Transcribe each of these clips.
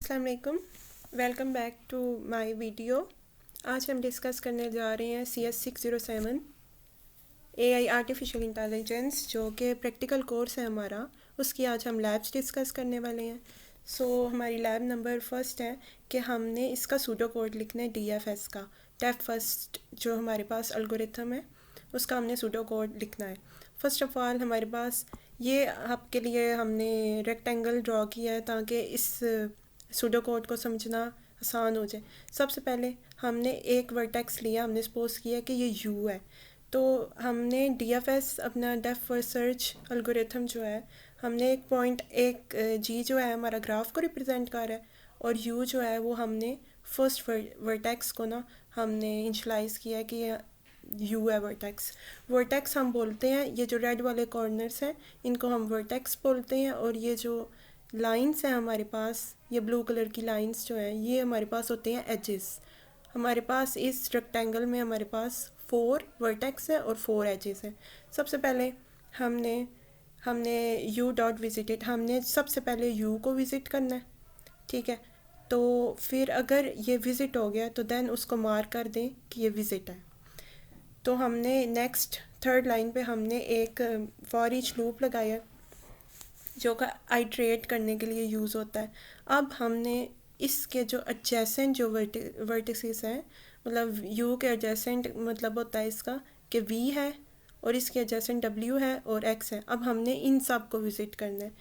अस्सलाम वालेकुम, welcome back to my video. आज हम डिस्कस करने जा रहे हैं CS607 AI आर्टिफिशियल इंटेलिजेंस, जो कि प्रैक्टिकल कोर्स है हमारा। उसकी आज हम लैब्स डिस्कस करने वाले हैं। हमारी लैब नंबर फर्स्ट है कि हमने इसका सूडो कोड लिखना है DFS का। डेफ फर्स्ट जो हमारे पास एल्गोरिथम है उसका हमने सूडो कोड लिखना है। फ़र्स्ट ऑफ़ ऑल हमारे पास ये आपके लिए हमने रेक्टेंगल ड्रॉ किया है ताकि इस सूडो कोड को समझना आसान हो जाए। सबसे पहले हमने एक वर्टेक्स लिया, हमने सपोज किया कि ये यू है, तो हमने DFS अपना डेप्थ फर्स्ट सर्च एल्गोरिथम जो है, हमने एक पॉइंट एक जी जो है हमारा ग्राफ को रिप्रेजेंट कर रहा है, और यू जो है वो हमने फर्स्ट वर्टेक्स को ना हमने इनिशलाइज किया कि यू है वर्टेक्स। वर्टेक्स हम बोलते हैं, ये जो रेड वाले कॉर्नर्स हैं इनको हम वर्टेक्स बोलते हैं, और ये जो लाइंस हैं हमारे पास, ये ब्लू कलर की लाइंस जो हैं ये हमारे पास होते हैं एजेस। हमारे पास इस रेक्टेंगल में हमारे पास 4 वर्टेक्स है और 4 एजेस हैं। सबसे पहले हमने हमने यू डॉट विजिटेड, हमने सबसे पहले यू को विज़िट करना है, ठीक है। तो फिर अगर ये विज़िट हो गया तो देन उसको मार्क कर दें कि ये विज़िट है। तो हमने नेक्स्ट थर्ड लाइन पे हमने एक फॉर ईच लूप लगाया जो का आइट्रेट करने के लिए यूज़ होता है। अब हमने इसके जो एडजेसेंट जो वर्टिसेस हैं, मतलब यू के एडजेसेंट मतलब होता है इसका कि वी है, और इसके एडजेसेंट डब्ल्यू है और एक्स है। अब हमने इन सब को विज़िट करना है।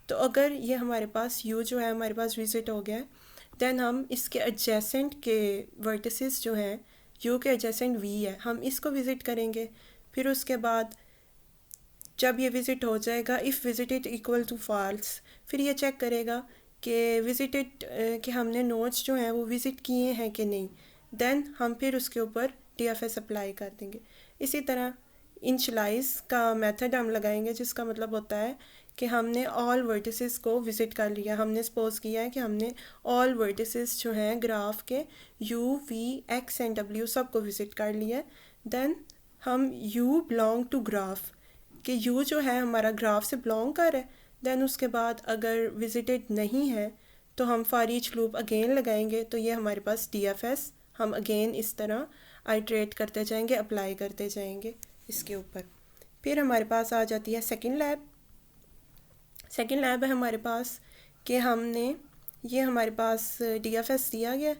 तो अगर ये हमारे पास यू जो है हमारे पास विज़िट हो गया है, देन हम इसके एडजेसेंट के वर्टिसेस जो हैं, यू के एडजेसेंट वी है, हम इसको विज़िट करेंगे। फिर उसके बाद जब ये विज़िट हो जाएगा, if visited equal to false, फिर ये चेक करेगा कि विजिटेड कि हमने नोट्स जो हैं वो विज़िट किए हैं कि नहीं। देन हम फिर उसके ऊपर DFS अप्लाई कर देंगे। इसी तरह इनिशियलाइज का मेथड हम लगाएंगे, जिसका मतलब होता है कि हमने ऑल वर्टिसेस को विज़िट कर लिया। हमने सपोज किया है कि हमने ऑल वर्टिसेस जो हैं ग्राफ के U V X and W सब को विज़िट कर लिया। देन हम यू बिलोंग टू ग्राफ कि यू जो है हमारा ग्राफ से बिलोंग कर है। देन उसके बाद अगर विजिटेड नहीं है तो हम फॉर ईच लूप अगेन लगाएंगे, तो ये हमारे पास DFS हम अगेन इस तरह आइट्रेट करते जाएंगे, अप्लाई करते जाएंगे इसके ऊपर। फिर हमारे पास आ जाती है सेकंड लैब। सेकंड लैब है हमारे पास कि हमने ये हमारे पास DFS दिया गया,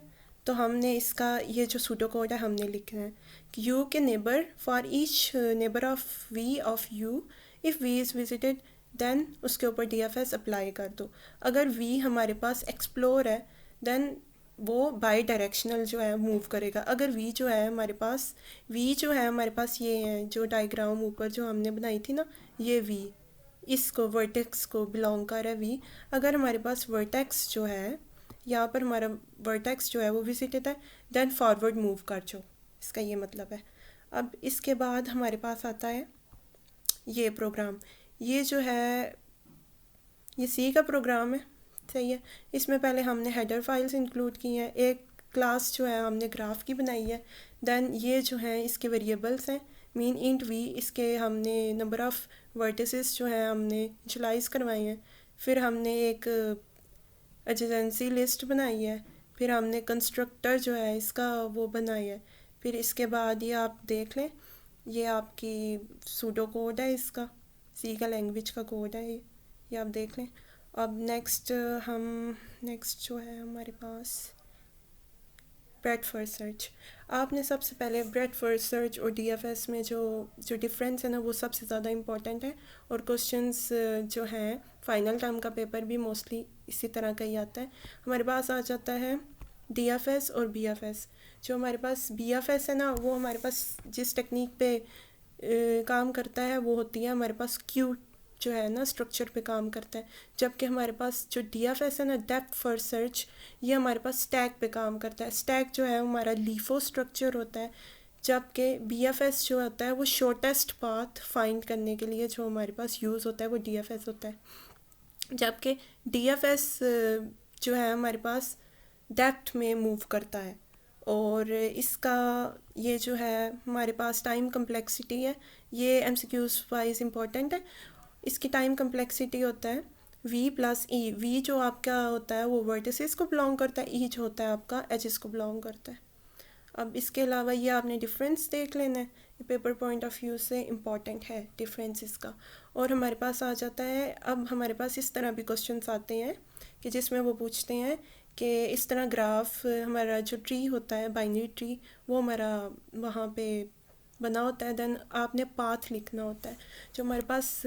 तो हमने इसका ये जो सूडो कोड है हमने लिखना है कि यू के neighbour for each neighbour of V of U, if V is visited then उसके ऊपर DFS अप्लाई कर दो। अगर वी हमारे पास एक्सप्लोर है देन वो बाई डायरेक्शनल जो है मूव करेगा। अगर वी जो है हमारे पास ये है जो डायग्राम ऊपर जो हमने बनाई थी ना, ये वी इसको वर्टेक्स को बिलोंग कर है वी। अगर हमारे पास वर्टेक्स जो है यहाँ पर हमारा वर्टेक्स जो है वो विजिटेड है, देन फॉरवर्ड मूव कर जाओ, इसका ये मतलब है। अब इसके बाद हमारे पास आता है ये प्रोग्राम, ये जो है ये सी का प्रोग्राम है, सही है। इसमें पहले हमने हेडर फाइल्स इंक्लूड की हैं, एक क्लास जो है हमने ग्राफ की बनाई है। देन ये जो है इसके वेरिएबल्स हैं, मीन इंट वी, इसके हमने नंबर ऑफ़ वर्टिसेस जो है हमने इनिशियलाइज करवाए हैं। फिर हमने एक एडजेंसी लिस्ट बनाई है। फिर हमने कंस्ट्रक्टर जो है इसका वो बनाई है। फिर इसके बाद ये आप देख लें, ये आपकी सूडो कोड है, इसका सी का लैंग्वेज का कोड है ये आप देख लें। अब नेक्स्ट जो है हमारे पास ब्रेथ फर्स्ट सर्च। आपने सबसे पहले ब्रेथ फर्स्ट सर्च और DFS में जो डिफरेंस है ना वो सबसे ज़्यादा इम्पोर्टेंट है, और क्वेश्चंस जो हैं फाइनल टर्म का पेपर भी मोस्टली इसी तरह का ही आता है। हमारे पास आ जाता है DFS और BFS। जो हमारे पास BFS है ना, वो हमारे पास जिस टेक्निक पे काम करता है वो होती है हमारे पास क्यू जो है ना स्ट्रक्चर पे काम करता है। जबकि हमारे पास जो DFS है ना, डेप्थ फर्स्ट सर्च, ये हमारे पास स्टैक पे काम करता है। स्टैक जो है हमारा लीफो स्ट्रक्चर होता है, जबकि BFS जो होता है वो शॉर्टेस्ट पाथ फाइंड करने के लिए जो हमारे पास यूज़ होता है वो DFS होता है। जबकि DFS जो है हमारे पास डेप्थ में मूव करता है, और इसका ये जो है हमारे पास टाइम कम्प्लेक्सिटी है, ये MCQs वाइज इम्पोर्टेंट है। इसकी टाइम कम्प्लेक्सिटी होता है वी प्लस ई, वी जो आपका होता है वो वर्टिसेस को बिलोंग करता है, ई जो होता है आपका एजेस को बिलोंग करता है। अब इसके अलावा ये आपने डिफरेंस देख लेना है, ये पेपर पॉइंट ऑफ व्यू से इम्पॉर्टेंट है डिफरेंस इसका। और हमारे पास आ जाता है, अब हमारे पास इस तरह भी क्वेश्चंस आते हैं कि जिसमें वो पूछते हैं कि इस तरह ग्राफ हमारा जो ट्री होता है बाइनरी ट्री वो हमारा वहाँ पे बना होता है, देन आपने पाथ लिखना होता है। जो हमारे पास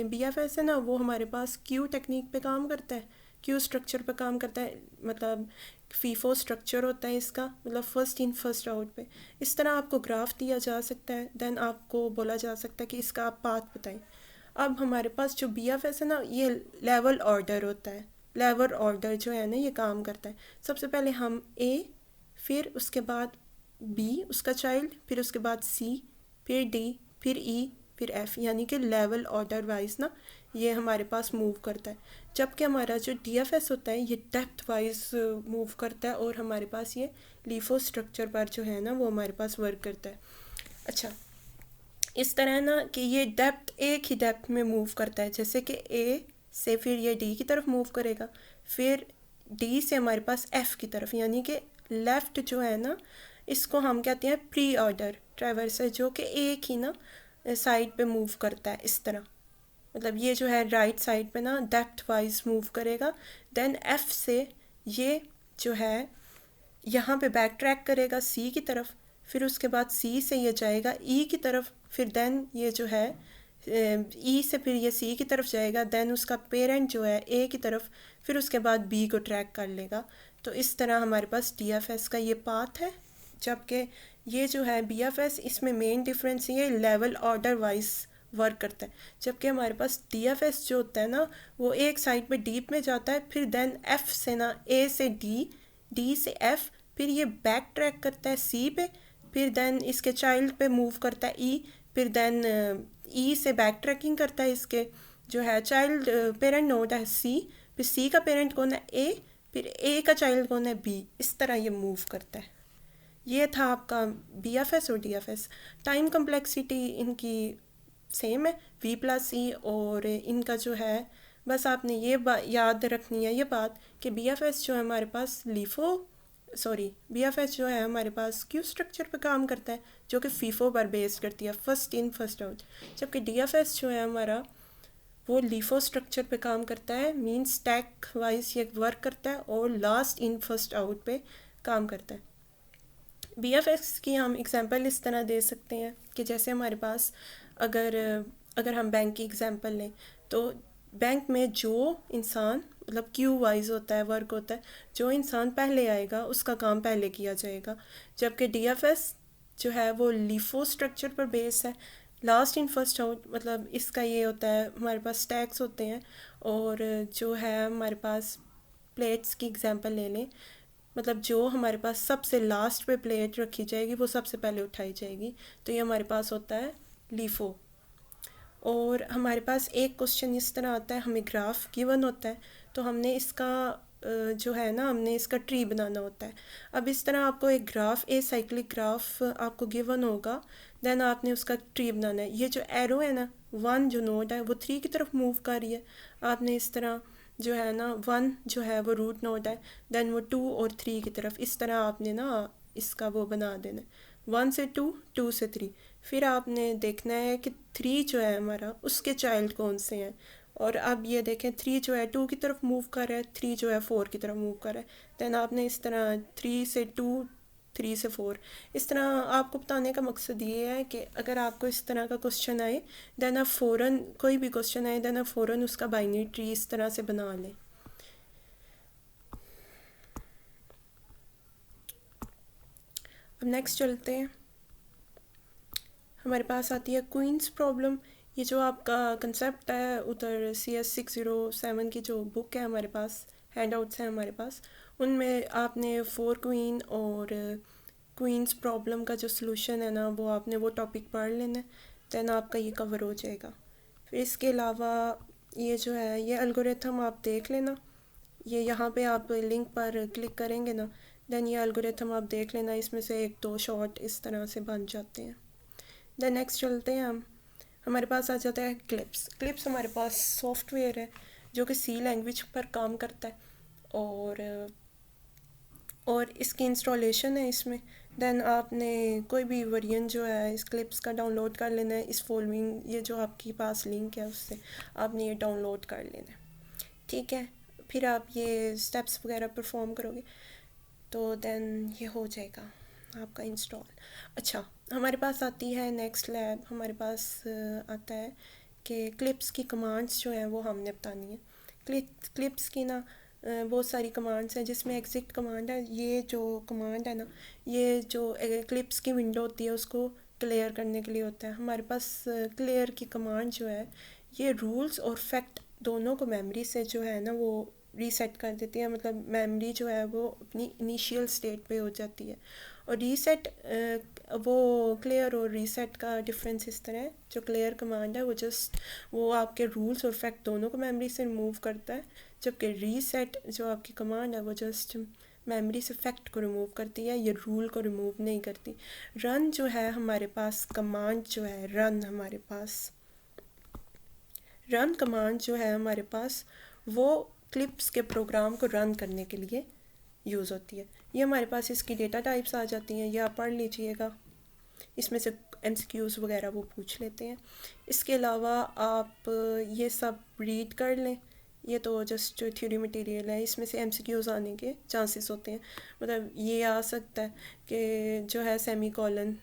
BFS है ना वो हमारे पास क्यू टेक्निक पे काम करता है, क्यू स्ट्रक्चर पे काम करता है, मतलब फीफो स्ट्रक्चर होता है इसका, मतलब फर्स्ट इन फर्स्ट आउट पे। इस तरह आपको ग्राफ दिया जा सकता है, देन आपको बोला जा सकता है कि इसका आप पाथ बताएं। अब हमारे पास जो BFS है ना ये लेवल ऑर्डर होता है, लेवल ऑर्डर जो है ना ये काम करता है। सबसे पहले हम A, फिर उसके बाद B उसका चाइल्ड, फिर उसके बाद C, फिर D, फिर E, फिर F, यानी कि लेवल ऑर्डर वाइज ना ये हमारे पास मूव करता है। जबकि हमारा जो DFS होता है ये डेप्थ वाइज मूव करता है और हमारे पास ये लीफो स्ट्रक्चर पर जो है ना वो हमारे पास वर्क करता है। अच्छा, इस तरह ना कि ये डेप्थ एक ही डेप्थ में मूव करता है, जैसे कि A से फिर ये D की तरफ मूव करेगा, फिर D से हमारे पास F की तरफ, यानी कि लेफ़्ट जो है ना इसको हम कहते हैं प्री ऑर्डर ट्रैवर्सर, जो कि एक ही ना साइड पे मूव करता है इस तरह। मतलब ये जो है राइट साइड पे ना डेप्थ वाइज मूव करेगा। देन F से ये जो है यहाँ पे बैक ट्रैक करेगा C की तरफ, फिर उसके बाद C से ये जाएगा E की तरफ, फिर देन ये जो है E से फिर ये C की तरफ जाएगा, देन उसका पेरेंट जो है A की तरफ, फिर उसके बाद B को ट्रैक कर लेगा। तो इस तरह हमारे पास DFS का ये पाथ है। जबकि ये जो है BFS इसमें मेन डिफरेंस ये लेवल ऑर्डर वाइज वर्क करता है। जबकि हमारे पास DFS जो होता है ना वो एक साइड पे डीप में जाता है, फिर देन F से ना A से D, D से F, फिर ये बैक ट्रैक करता है C पे, फिर देन इसके चाइल्ड पे मूव करता है E, फिर देन E से बैक ट्रैकिंग करता है इसके जो है चाइल्ड पेरेंट नोड है C, फिर C का पेरेंट कौन है A, फिर A का चाइल्ड कौन है B। इस तरह ये मूव करता है। ये था आपका BFS और DFS। टाइम कम्प्लेक्सिटी इनकी सेम है V प्लस E, और इनका जो है बस आपने ये याद रखनी है ये बात कि BFS जो है हमारे पास BFS जो है हमारे पास क्यू स्ट्रक्चर पे काम करता है जो कि फीफो पर बेस्ड करती है, फर्स्ट इन फर्स्ट आउट। जबकि DFS जो है हमारा वो लीफो स्ट्रक्चर पे काम करता है, मीन स्टैक वाइज ये वर्क करता है और लास्ट इन फर्स्ट आउट पे काम करता है। BFS की हम एग्जांपल इस तरह दे सकते हैं कि जैसे हमारे पास अगर हम बैंक की एग्जांपल लें तो बैंक में जो इंसान मतलब क्यू वाइज होता है वर्क होता है, जो इंसान पहले आएगा उसका काम पहले किया जाएगा। जबकि DFS जो है वो लीफो स्ट्रक्चर पर बेस है, लास्ट इन फर्स्ट आउट, मतलब इसका ये होता है हमारे पास स्टैक्स होते हैं, और जो है हमारे पास प्लेट्स की एग्जांपल ले लें, मतलब जो हमारे पास सबसे लास्ट पे प्लेट रखी जाएगी वो सबसे पहले उठाई जाएगी, तो ये हमारे पास होता है लीफो। और हमारे पास एक क्वेश्चन इस तरह आता है, हमें ग्राफ गिवन होता है तो हमने इसका जो है ना हमने इसका ट्री बनाना होता है। अब इस तरह आपको एक ग्राफ साइक्लिक ग्राफ आपको गिवन होगा, देन आपने उसका ट्री बनाना है। ये जो एरो है ना 1 जो नोड है वो 3 की तरफ मूव कर रही है, आपने इस तरह जो है ना 1 जो है वो रूट नोड है, देन वो 2 और 3 की तरफ इस तरह आपने ना इसका वो बना देना है, 1 से 2, 2 से 3। फिर आपने देखना है कि 3 जो है हमारा उसके चाइल्ड कौन से हैं, और अब ये देखें 3 जो है 2 की तरफ मूव कर रहा है, 3 जो है 4 की तरफ मूव कर रहा है। देन आपने इस तरह 3 से 2, 3 से 4, इस तरह आपको बताने का मकसद ये है कि अगर आपको इस तरह का क्वेश्चन आए, देन आप फ़ौरन कोई भी क्वेश्चन आए देन आप फ़ौरन उसका बाइनरी ट्री इस तरह से बना लें। अब नेक्स्ट चलते हैं, हमारे पास आती है क्वींस प्रॉब्लम। ये जो आपका कंसेप्ट है उधर CS607 की जो बुक है हमारे पास, हैंड आउट्स हैं हमारे पास, उनमें आपने 4 क्वीन और क्वींस प्रॉब्लम का जो सलूशन है ना वो आपने वो टॉपिक पढ़ लेना है, देन आपका ये कवर हो जाएगा। फिर इसके अलावा ये जो है ये एल्गोरिथम आप देख लेना, ये यहाँ पे आप लिंक पर क्लिक करेंगे ना, देन ये एल्गोरिथम आप देख लेना, इसमें से 1-2 शॉर्ट इस तरह से बन जाते हैं। देन नेक्स्ट चलते हैं हमारे पास आ जाता है क्लिप्स। क्लिप्स हमारे पास सॉफ्टवेयर है जो कि सी लैंग्वेज पर काम करता है, और इसकी इंस्टॉलेशन है इसमें। देन आपने कोई भी वर्जन जो है इस क्लिप्स का डाउनलोड कर लेना है, इस फॉलोइंग ये जो आपके पास लिंक है उससे आपने ये डाउनलोड कर लेना है, ठीक है। फिर आप ये स्टेप्स वगैरह परफॉर्म करोगे तो देन ये हो जाएगा आपका इंस्टॉल। अच्छा, हमारे पास आती है नेक्स्ट लैब, हमारे पास आता है कि क्लिप्स की कमांड्स जो हैं वो हमने बतानी है। क्लिप्स की ना बहुत सारी कमांड्स हैं, जिसमें एग्जिट कमांड है। ये जो कमांड है ना, ये जो क्लिप्स की विंडो होती है उसको क्लियर करने के लिए होता है। हमारे पास क्लियर की कमांड जो है ये रूल्स और फैक्ट दोनों को मेमोरी से जो है ना वो रीसेट कर देती है, मतलब मेमोरी जो है वो अपनी इनिशियल स्टेट पे हो जाती है। और रीसेट वो क्लियर और रीसेट का डिफरेंस इस तरह है, जो क्लियर कमांड है वो आपके रूल्स और फैक्ट दोनों को मेमोरी से रिमूव करता है, जबकि रीसेट जो आपकी कमांड है वो जस्ट मेमोरी से फैक्ट को रिमूव करती है, ये रूल को रिमूव नहीं करती। रन जो है हमारे पास कमांड जो है रन कमांड जो है हमारे पास वो क्लिप्स के प्रोग्राम को रन करने के लिए यूज़ होती है। ये हमारे पास इसकी डेटा टाइप्स आ जाती हैं, ये आप पढ़ लीजिएगा, इसमें से MCQs वगैरह वो पूछ लेते हैं। इसके अलावा आप ये सब रीड कर लें, ये तो जस्ट थ्योरी मटेरियल है, इसमें से MCQs आने के चांसेस होते हैं। मतलब ये आ सकता है कि जो है सेमी कॉलन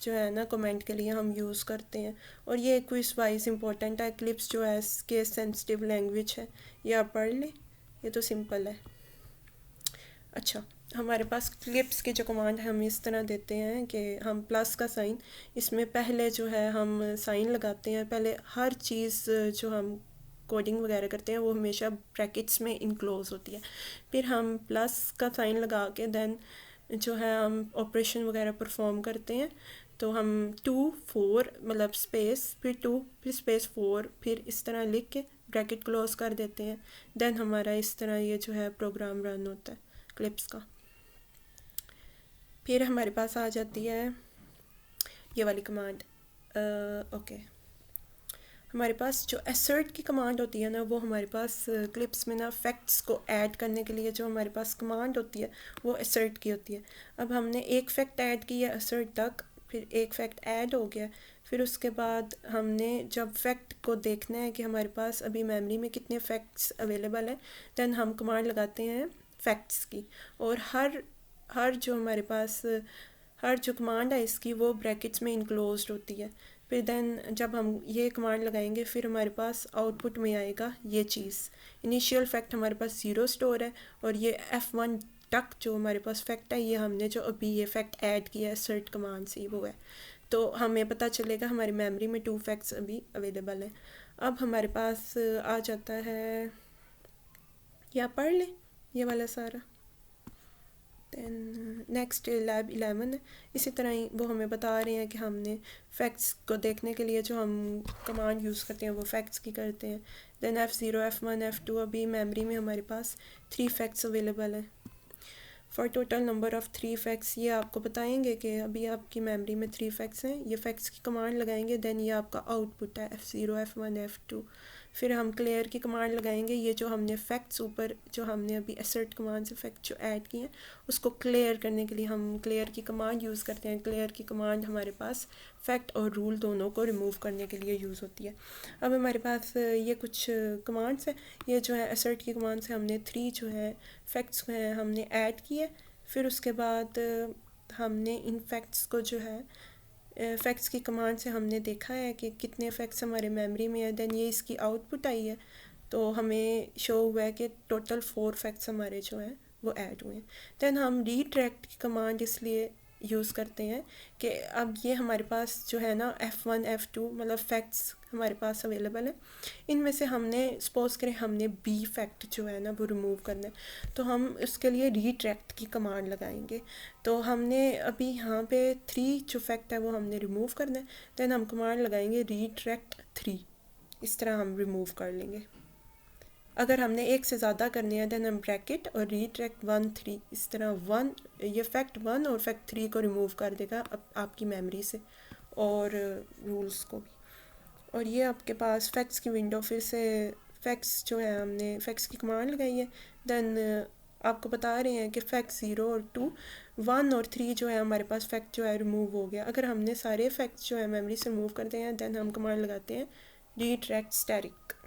जो है ना कमेंट के लिए हम यूज़ करते हैं, और ये क्विज वाइज इंपॉर्टेंट है। क्लिप्स जो है केस सेंसिटिव लैंग्वेज है, ये आप पढ़ लें, ये तो सिंपल है। अच्छा, हमारे पास क्लिप्स के जो कमांड हम इस तरह देते हैं कि हम प्लस का साइन, इसमें पहले जो है हम साइन लगाते हैं। पहले हर चीज़ जो हम कोडिंग वगैरह करते हैं वो हमेशा ब्रैकेट्स में इनक्लोज होती है। फिर हम प्लस का साइन लगा के देन जो है हम ऑपरेशन वगैरह परफॉर्म करते हैं। तो हम 2 4 मतलब स्पेस फिर 2 फिर स्पेस 4 फिर इस तरह लिख के ब्रैकेट क्लोज कर देते हैं। देन हमारा इस तरह ये जो है प्रोग्राम रन होता है क्लिप्स का। फिर हमारे पास आ जाती है ये वाली कमांड, ओके। हमारे पास जो असर्ट की कमांड होती है ना, वो हमारे पास क्लिप्स में ना फैक्ट्स को ऐड करने के लिए जो हमारे पास कमांड होती है वो असर्ट की होती है। अब हमने एक फैक्ट ऐड की है असर्ट तक, फिर एक फैक्ट ऐड हो गया, फिर उसके बाद हमने जब फैक्ट को देखना है कि हमारे पास अभी मेमोरी में कितने फैक्ट्स अवेलेबल हैं, देन हम कमांड लगाते हैं फैक्ट्स की। और हर जो हमारे पास हर जो कमांड है इसकी वो ब्रैकेट्स में इनक्लोज्ड होती है। फिर देन जब हम ये कमांड लगाएंगे फिर हमारे पास आउटपुट में आएगा ये चीज़। इनिशियल फैक्ट हमारे पास 0 स्टोर है, और ये F1 तक जो हमारे पास फैक्ट है ये हमने जो अभी ये फैक्ट ऐड किया है सर्ट कमांड से वो है। तो हमें पता चलेगा हमारी मेमोरी में 2 फैक्ट्स अभी अवेलेबल हैं। अब हमारे पास आ जाता है, या पढ़ लें ये वाला सारा। दैन नेक्स्ट लैब 11 है, इसी तरह ही वो हमें बता रहे हैं कि हमने फैक्ट्स को देखने के लिए जो हम कमांड यूज़ करते हैं वो फैक्ट्स की करते हैं। दैन F0 F1 F2 अभी मेमोरी में हमारे पास 3 फैक्ट्स अवेलेबल हैं। For total number of 3 facts ये आपको बताएंगे कि अभी आपकी मेमोरी में 3 फैक्ट्स हैं। ये फैक्ट्स की कमांड लगाएंगे, देन ये आपका आउटपुट है F0 F1 F2। फिर हम क्लियर की कमांड लगाएंगे, ये जो हमने फैक्ट्स ऊपर जो हमने अभी असर्ट कमांड से फैक्ट जो ऐड किए हैं उसको क्लियर करने के लिए हम क्लियर की कमांड यूज़ करते हैं। क्लियर की कमांड हमारे पास फैक्ट और रूल दोनों को रिमूव करने के लिए यूज़ होती है। अब हमारे पास ये कुछ कमांड्स हैं, ये जो है असर्ट की कमांड से हमने 3 जो है फैक्ट्स हैं हमने ऐड किए। फिर उसके बाद हमने इन फैक्ट्स को जो है फैक्ट्स की कमांड से हमने देखा है कि कितने फैक्ट्स हमारे मेमोरी में है, देन ये इसकी आउटपुट आई है। तो हमें शो हुआ है कि टोटल 4 फैक्ट्स हमारे जो हैं वो ऐड हुए हैं। देन हम रीट्रैक्ट की कमांड इसलिए यूज़ करते हैं कि अब ये हमारे पास जो है ना F1 F2 मतलब फैक्ट्स हमारे पास अवेलेबल है। इनमें से हमने सपोज करें हमने B फैक्ट जो है ना वो रिमूव करना है, तो हम उसके लिए रीट्रैक्ट की कमांड लगाएंगे। तो हमने अभी यहाँ पे 3 जो फैक्ट है वो हमने रिमूव करना है, देन हम कमांड लगाएंगे रीट्रैक्ट 3, इस तरह हम रिमूव कर लेंगे। अगर हमने एक से ज़्यादा करने हैं देन हम ब्रैकेट और रीट्रैक्ट 1 3 इस तरह 1 ये फैक्ट 1 और फैक्ट 3 को रिमूव कर देगा आपकी मेमोरी से और रूल्स को भी। और ये आपके पास फैक्ट्स की विंडो फिर से फैक्ट्स जो है हमने फैक्ट्स की कमांड लगाई है, देन आपको बता रहे हैं कि फैक्ट 0 और 2, 1 और 3 जो है हमारे पास फैक्ट जो है रिमूव हो गया। अगर हमने सारे फैक्ट्स जो है मेमोरी से रिमूव करते हैं देन हम कमांड लगाते हैं redirect static।